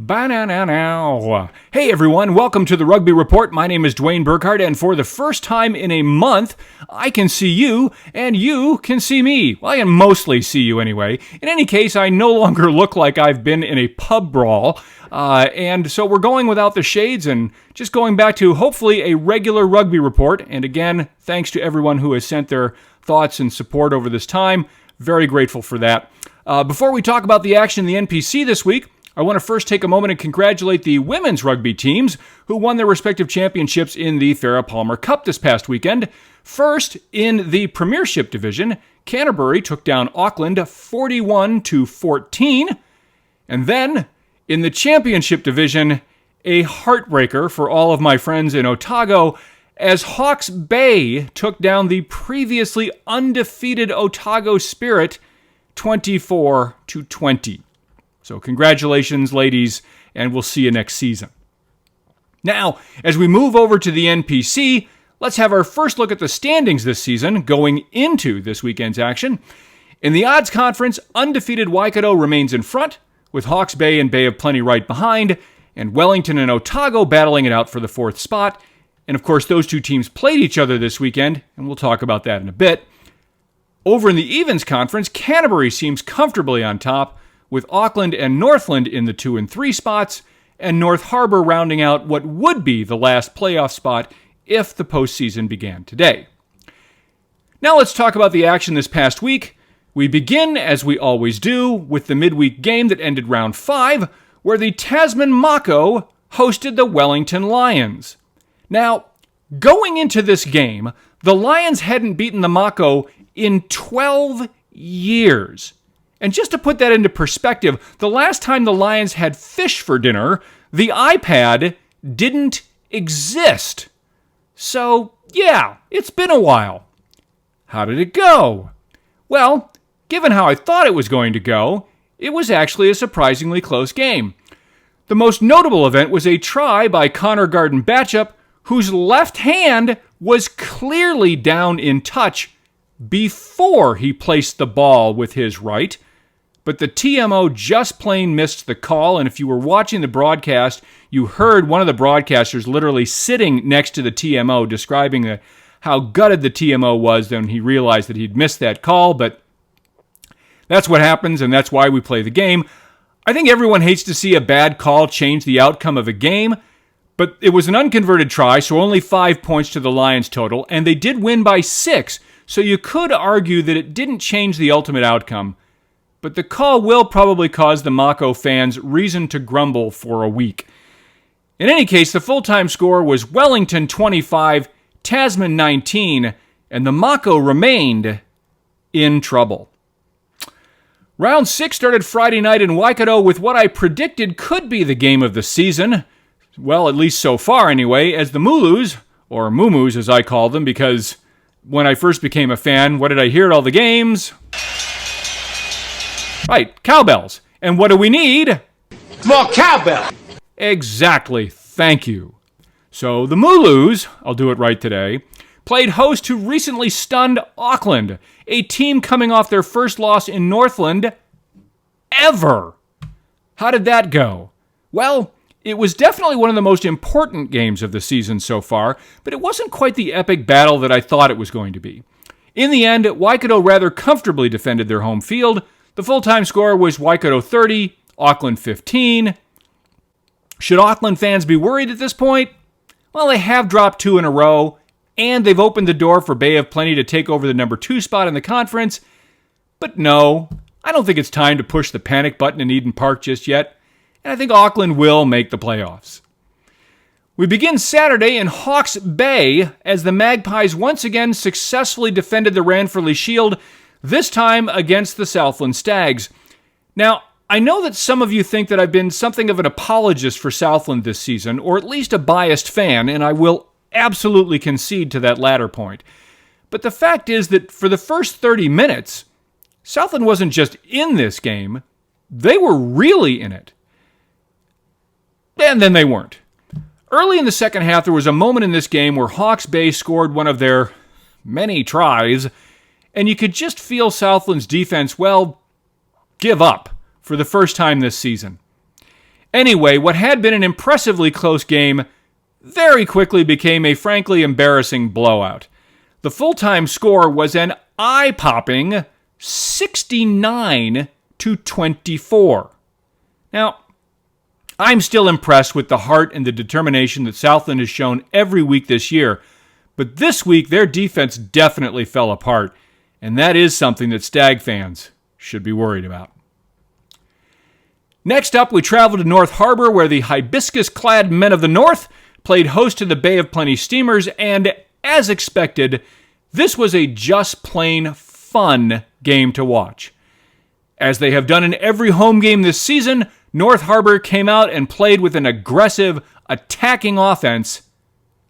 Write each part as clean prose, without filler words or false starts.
Ba-na-na-now. Hey everyone, welcome to the Rugby Report. My name is Dwayne Burkhardt, and for the first time in a month, I can see you, and you can see me. Well, I can mostly see you anyway. In any case, I no longer look like I've been in a pub brawl, and so we're going without the shades and just going back to hopefully a regular Rugby Report. And again, thanks to everyone who has sent their thoughts and support over this time. Very grateful for that. Before we talk about the action in the NPC this week, I want to first take a moment and congratulate the women's rugby teams who won their respective championships in the Farrah Palmer Cup this past weekend. First, in the Premiership division, Canterbury took down Auckland 41-14. And then, in the Championship division, a heartbreaker for all of my friends in Otago, as Hawke's Bay took down the previously undefeated Otago Spirit 24-20. So congratulations, ladies, and we'll see you next season. Now, as we move over to the NPC, let's have our first look at the standings this season going into this weekend's action. In the odds conference, undefeated Waikato remains in front, with Hawke's Bay and Bay of Plenty right behind, and Wellington and Otago battling it out for the fourth spot. And of course, those two teams played each other this weekend, and we'll talk about that in a bit. Over in the evens conference, Canterbury seems comfortably on top, with Auckland and Northland in the 2 and 3 spots, and North Harbour rounding out what would be the last playoff spot if the postseason began today. Now let's talk about the action this past week. We begin, as we always do, with the midweek game that ended round 5, where the Tasman Mako hosted the Wellington Lions. Now, going into this game, the Lions hadn't beaten the Mako in 12 years. And just to put that into perspective, the last time the Lions had fish for dinner, the iPad didn't exist. So, yeah, it's been a while. How did it go? Well, given how I thought it was going to go, it was actually a surprisingly close game. The most notable event was a try by Connor Garden-Batchup, whose left hand was clearly down in touch before he placed the ball with his right. But the TMO just plain missed the call, and if you were watching the broadcast, you heard one of the broadcasters literally sitting next to the TMO describing how gutted the TMO was when he realized that he'd missed that call, but that's what happens, and that's why we play the game. I think everyone hates to see a bad call change the outcome of a game, but it was an unconverted try, so only 5 points to the Lions total, and they did win by 6, so you could argue that it didn't change the ultimate outcome. But the call will probably cause the Mako fans reason to grumble for a week. In any case, the full-time score was Wellington 25, Tasman 19, and the Mako remained in trouble. Round 6 started Friday night in Waikato with what I predicted could be the game of the season. Well, at least so far anyway, as the Mulus, or Mumus as I call them, because when I first became a fan, what did I hear at all the games? Right, cowbells. And what do we need? More cowbell! Exactly, thank you. So the Mulus, I'll do it right today, played host to recently stunned Auckland, a team coming off their first loss in Northland ever. How did that go? Well, it was definitely one of the most important games of the season so far, but it wasn't quite the epic battle that I thought it was going to be. In the end, Waikato rather comfortably defended their home field. The full-time score was Waikato 30, Auckland 15. Should Auckland fans be worried at this point? Well, they have dropped 2 in a row, and they've opened the door for Bay of Plenty to take over the number 2 spot in the conference. But no, I don't think it's time to push the panic button in Eden Park just yet, and I think Auckland will make the playoffs. We begin Saturday in Hawke's Bay as the Magpies once again successfully defended the Ranfurly Shield, this time against the Southland Stags. Now, I know that some of you think that I've been something of an apologist for Southland this season, or at least a biased fan, and I will absolutely concede to that latter point. But the fact is that for the first 30 minutes, Southland wasn't just in this game, they were really in it. And then they weren't. Early in the second half, there was a moment in this game where Hawke's Bay scored one of their many tries, and you could just feel Southland's defense, well, give up for the first time this season. Anyway, what had been an impressively close game very quickly became a frankly embarrassing blowout. The full-time score was an eye-popping 69-24. Now, I'm still impressed with the heart and the determination that Southland has shown every week this year, but this week their defense definitely fell apart, and that is something that Stag fans should be worried about. Next up, we traveled to North Harbor, where the hibiscus-clad men of the North played host to the Bay of Plenty Steamers, and as expected, this was a just plain fun game to watch. As they have done in every home game this season, North Harbor came out and played with an aggressive, attacking offense,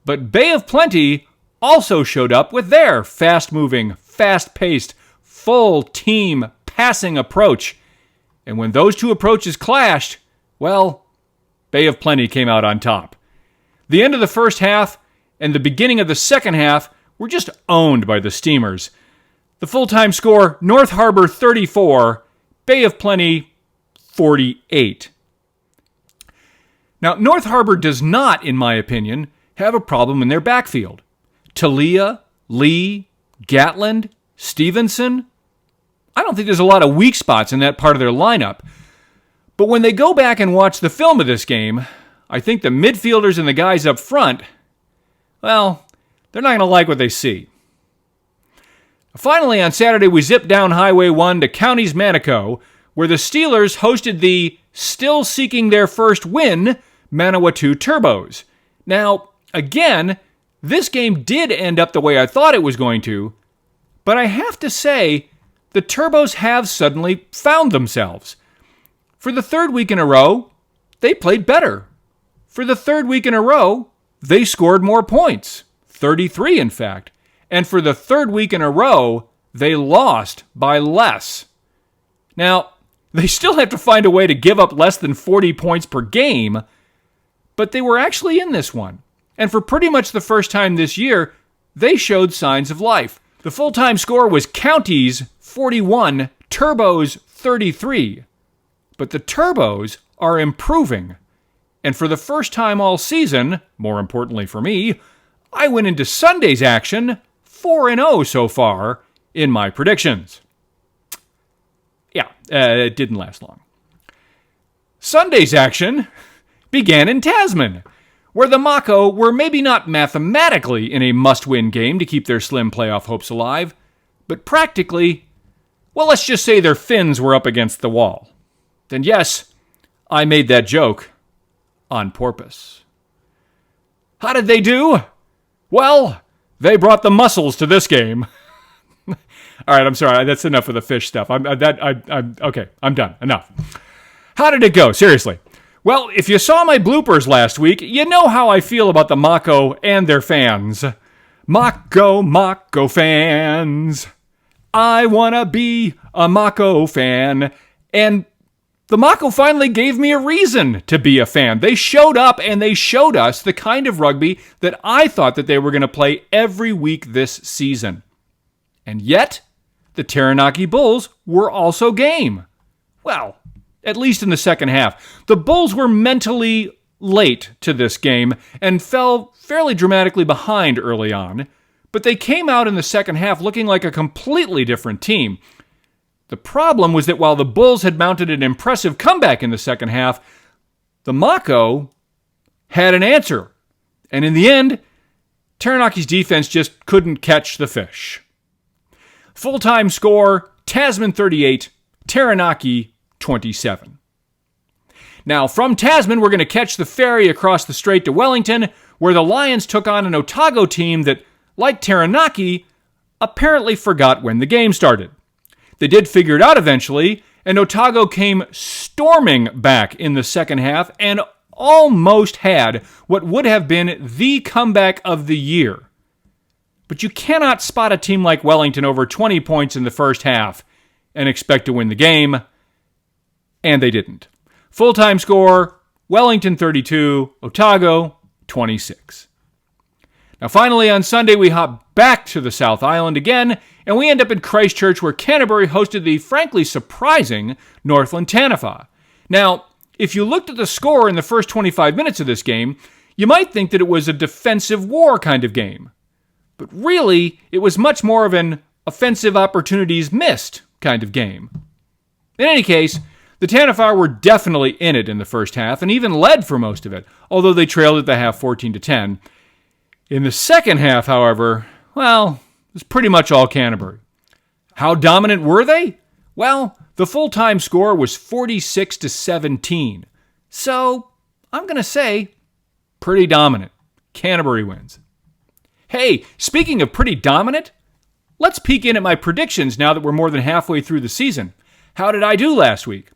but Bay of Plenty also showed up with their fast-moving, fast-paced, full-team passing approach. And when those two approaches clashed, well, Bay of Plenty came out on top. The end of the first half and the beginning of the second half were just owned by the Steamers. The full-time score, North Harbor 34, Bay of Plenty 48. Now, North Harbor does not, in my opinion, have a problem in their backfield. Talia, Lee, Gatland, Stevenson, I don't think there's a lot of weak spots in that part of their lineup. But when they go back and watch the film of this game, I think the midfielders and the guys up front, well, they're not going to like what they see. Finally, on Saturday, we zipped down Highway 1 to Counties Manico, where the Steelers hosted the still seeking their first win, Manawatu Turbos. Now, again, this game did end up the way I thought it was going to, but I have to say, the Turbos have suddenly found themselves. For the third week in a row, they played better. For the third week in a row, they scored more points. 33, in fact. And for the third week in a row, they lost by less. Now, they still have to find a way to give up less than 40 points per game, but they were actually in this one. And for pretty much the first time this year, they showed signs of life. The full-time score was Counties 41, Turbos 33. But the Turbos are improving. And for the first time all season, more importantly for me, I went into Sunday's action 4-0 so far in my predictions. Yeah, it didn't last long. Sunday's action began in Tasman, where the Mako were maybe not mathematically in a must-win game to keep their slim playoff hopes alive, but practically, well, let's just say their fins were up against the wall. And yes, I made that joke on purpose. How did they do? Well, they brought the muscles to this game. All right, I'm sorry. That's enough of the fish stuff. Okay, I'm done. Enough. How did it go? Seriously. Well, if you saw my bloopers last week, you know how I feel about the Mako and their fans. Mako fans. I want to be a Mako fan. And the Mako finally gave me a reason to be a fan. They showed up and they showed us the kind of rugby that I thought that they were going to play every week this season. And yet, the Taranaki Bulls were also game. Well, at least in the second half. The Bulls were mentally late to this game and fell fairly dramatically behind early on, but they came out in the second half looking like a completely different team. The problem was that while the Bulls had mounted an impressive comeback in the second half, the Mako had an answer. And in the end, Taranaki's defense just couldn't catch the fish. Full-time score, Tasman 38, Taranaki 27. Now, from Tasman, we're going to catch the ferry across the strait to Wellington, where the Lions took on an Otago team that, like Taranaki, apparently forgot when the game started. They did figure it out eventually, and Otago came storming back in the second half and almost had what would have been the comeback of the year. But you cannot spot a team like Wellington over 20 points in the first half and expect to win the game, and they didn't. Full-time score, Wellington 32, Otago 26. Now finally on Sunday we hop back to the South Island again, and we end up in Christchurch where Canterbury hosted the frankly surprising Northland Taniwha. Now, if you looked at the score in the first 25 minutes of this game, you might think that it was a defensive war kind of game. But really, it was much more of an offensive opportunities missed kind of game. In any case, the Tannifar were definitely in it in the first half and even led for most of it, although they trailed at the half 14-10. In the second half, however, well, it was pretty much all Canterbury. How dominant were they? Well, the full-time score was 46-17. So, I'm going to say, pretty dominant. Canterbury wins. Hey, speaking of pretty dominant, let's peek in at my predictions now that we're more than halfway through the season. How did I do last week?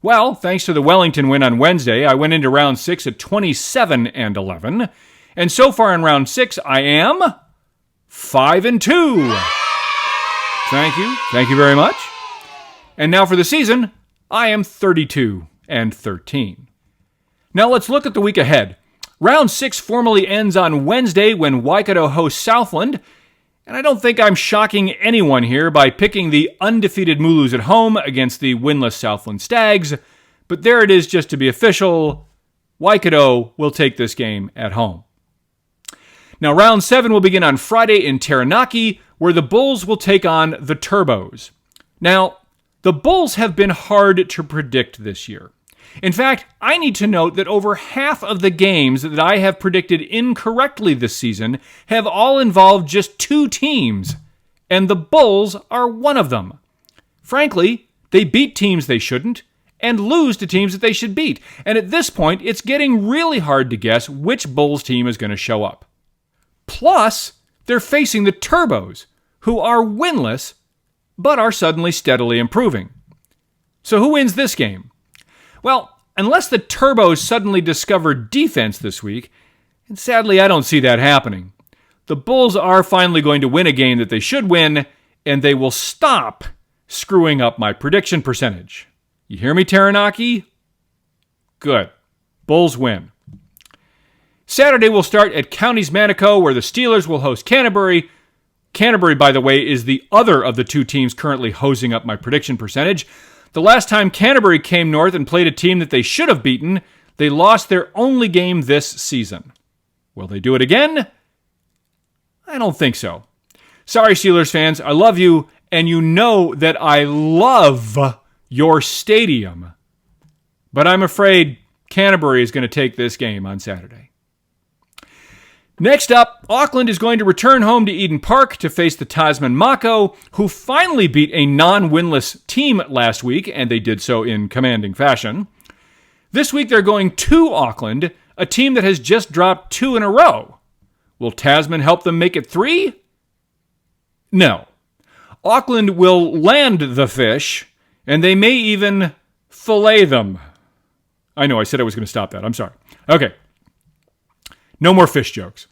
Well, thanks to the Wellington win on Wednesday, I went into round 6 at 27-11. And so far in round 6, I am 5-2. Thank you. Thank you very much. And now for the season, I am 32-13. Now let's look at the week ahead. Round 6 formally ends on Wednesday when Waikato hosts Southland. And I don't think I'm shocking anyone here by picking the undefeated Mooloos at home against the winless Southland Stags. But there it is just to be official. Waikato will take this game at home. Now, round 7 will begin on Friday in Taranaki, where the Bulls will take on the Turbos. Now, the Bulls have been hard to predict this year. In fact, I need to note that over half of the games that I have predicted incorrectly this season have all involved just 2 teams, and the Bulls are one of them. Frankly, they beat teams they shouldn't, and lose to teams that they should beat. And at this point, it's getting really hard to guess which Bulls team is going to show up. Plus, they're facing the Turbos, who are winless, but are suddenly steadily improving. So who wins this game? Well, unless the Turbos suddenly discover defense this week, and sadly I don't see that happening, the Bulls are finally going to win a game that they should win, and they will stop screwing up my prediction percentage. You hear me, Taranaki? Good. Bulls win. Saturday will start at Counties Manukau, where the Steelers will host Canterbury. Canterbury, by the way, is the other of the 2 teams currently hosing up my prediction percentage. The last time Canterbury came north and played a team that they should have beaten, they lost their only game this season. Will they do it again? I don't think so. Sorry, Steelers fans, I love you, and you know that I love your stadium. But I'm afraid Canterbury is going to take this game on Saturday. Next up, Auckland is going to return home to Eden Park to face the Tasman Mako, who finally beat a non-winless team last week, and they did so in commanding fashion. This week they're going to Auckland, a team that has just dropped 2 in a row. Will Tasman help them make it 3? No. Auckland will land the fish, and they may even fillet them. I know, I said I was going to stop that. I'm sorry. Okay. No more fish jokes.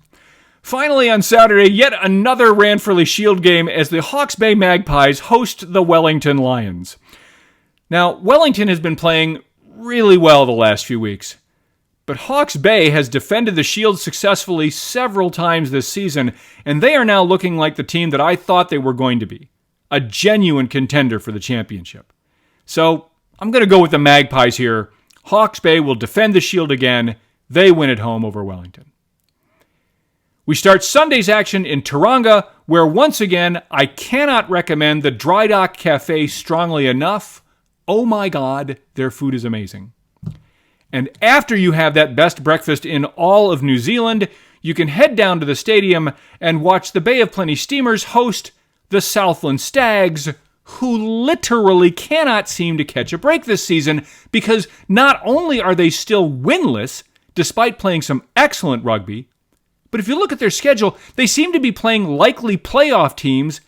Finally, on Saturday, yet another Ranfurly Shield game as the Hawke's Bay Magpies host the Wellington Lions. Now, Wellington has been playing really well the last few weeks, but Hawke's Bay has defended the Shield successfully several times this season, and they are now looking like the team that I thought they were going to be, a genuine contender for the championship. So, I'm going to go with the Magpies here. Hawke's Bay will defend the Shield again. They win at home over Wellington. We start Sunday's action in Tauranga, where once again, I cannot recommend the Dry Dock Cafe strongly enough. Oh my God, their food is amazing. And after you have that best breakfast in all of New Zealand, you can head down to the stadium and watch the Bay of Plenty Steamers host the Southland Stags, who literally cannot seem to catch a break this season because not only are they still winless, despite playing some excellent rugby, but if you look at their schedule, they seem to be playing likely playoff teams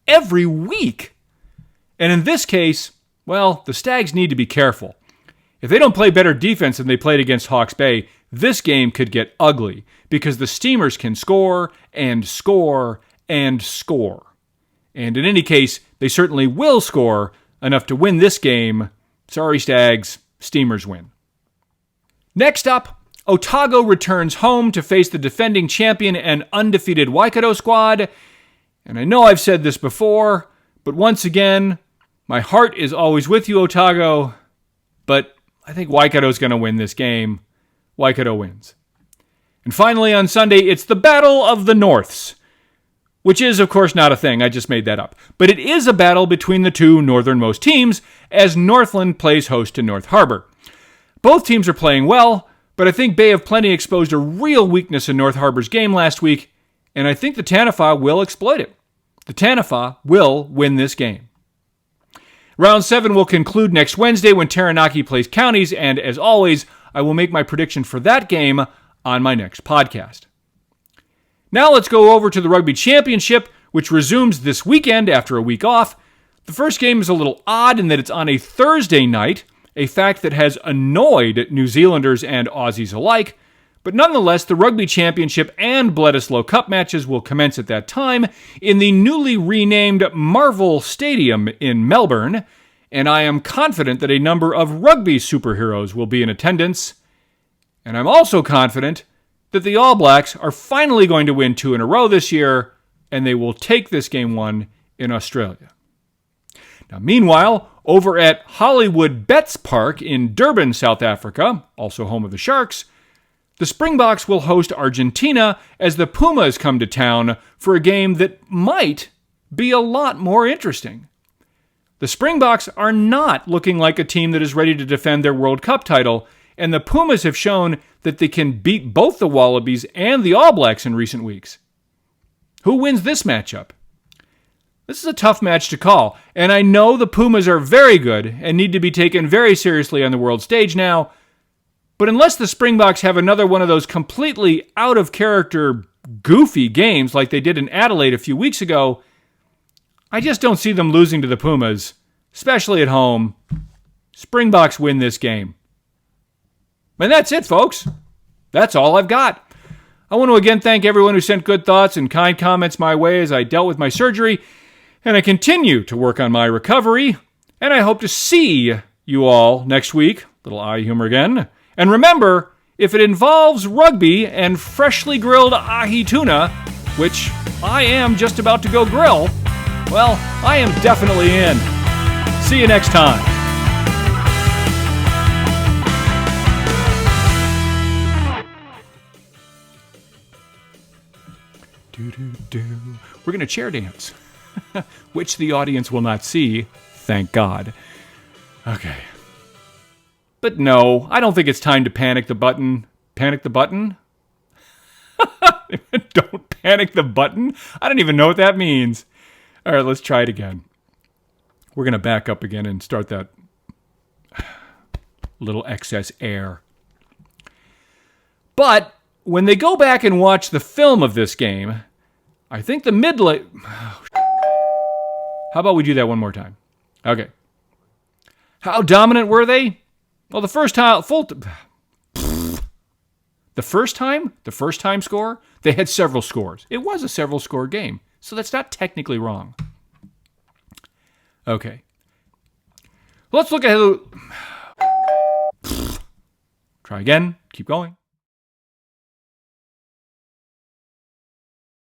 every week. And in this case, well, the Stags need to be careful. If they don't play better defense than they played against Hawke's Bay, this game could get ugly because the Steamers can score and score and score. And in any case, they certainly will score enough to win this game. Sorry, Stags, Steamers win. Next up, Otago returns home to face the defending champion and undefeated Waikato squad. And I know I've said this before, but once again, my heart is always with you, Otago. But I think Waikato's going to win this game. Waikato wins. And finally, on Sunday, it's the Battle of the Norths, which is, of course, not a thing. I just made that up. But it is a battle between the two northernmost teams as Northland plays host to North Harbor. Both teams are playing well, but I think Bay of Plenty exposed a real weakness in North Harbor's game last week, and I think the Tanafa will exploit it. The Tanafa will win this game. Round 7 will conclude next Wednesday when Taranaki plays Counties, and as always, I will make my prediction for that game on my next podcast. Now let's go over to the Rugby Championship, which resumes this weekend after a week off. The first game is a little odd in that it's on a Thursday night, a fact that has annoyed New Zealanders and Aussies alike, but nonetheless, the Rugby Championship and Bledisloe Cup matches will commence at that time in the newly renamed Marvel Stadium in Melbourne, and I am confident that a number of rugby superheroes will be in attendance. And I'm also confident that the All Blacks are finally going to win 2 in a row this year, and they will take this game 1 in Australia. Now, meanwhile, over at Hollywood Bets Park in Durban, South Africa, also home of the Sharks, the Springboks will host Argentina as the Pumas come to town for a game that might be a lot more interesting. The Springboks are not looking like a team that is ready to defend their World Cup title, and the Pumas have shown that they can beat both the Wallabies and the All Blacks in recent weeks. Who wins this matchup? This is a tough match to call, and I know the Pumas are very good and need to be taken very seriously on the world stage now, but unless the Springboks have another one of those completely out-of-character, goofy games like they did in Adelaide a few weeks ago, I just don't see them losing to the Pumas, especially at home. Springboks win this game. And that's it, folks. That's all I've got. I want to again thank everyone who sent good thoughts and kind comments my way as I dealt with my surgery, and I continue to work on my recovery, and I hope to see you all next week. Little eye humor again. And remember, if it involves rugby and freshly grilled ahi tuna, which I am just about to go grill, well, I am definitely in. See you next time. We're going to chair dance, which the audience will not see, thank God. Okay. But no, I don't think it's time to panic the button. Panic the button? Don't panic the button? I don't even know what that means. All right, let's try it again. We're going to back up again and start that little excess air. But when they go back and watch the film of this game, I think the mid-late... How about we do that one more time? Okay. How dominant were they? Well, the first time score, they had several scores. It was a several score game, so that's not technically wrong. Okay. Let's look at... Try again. Keep going.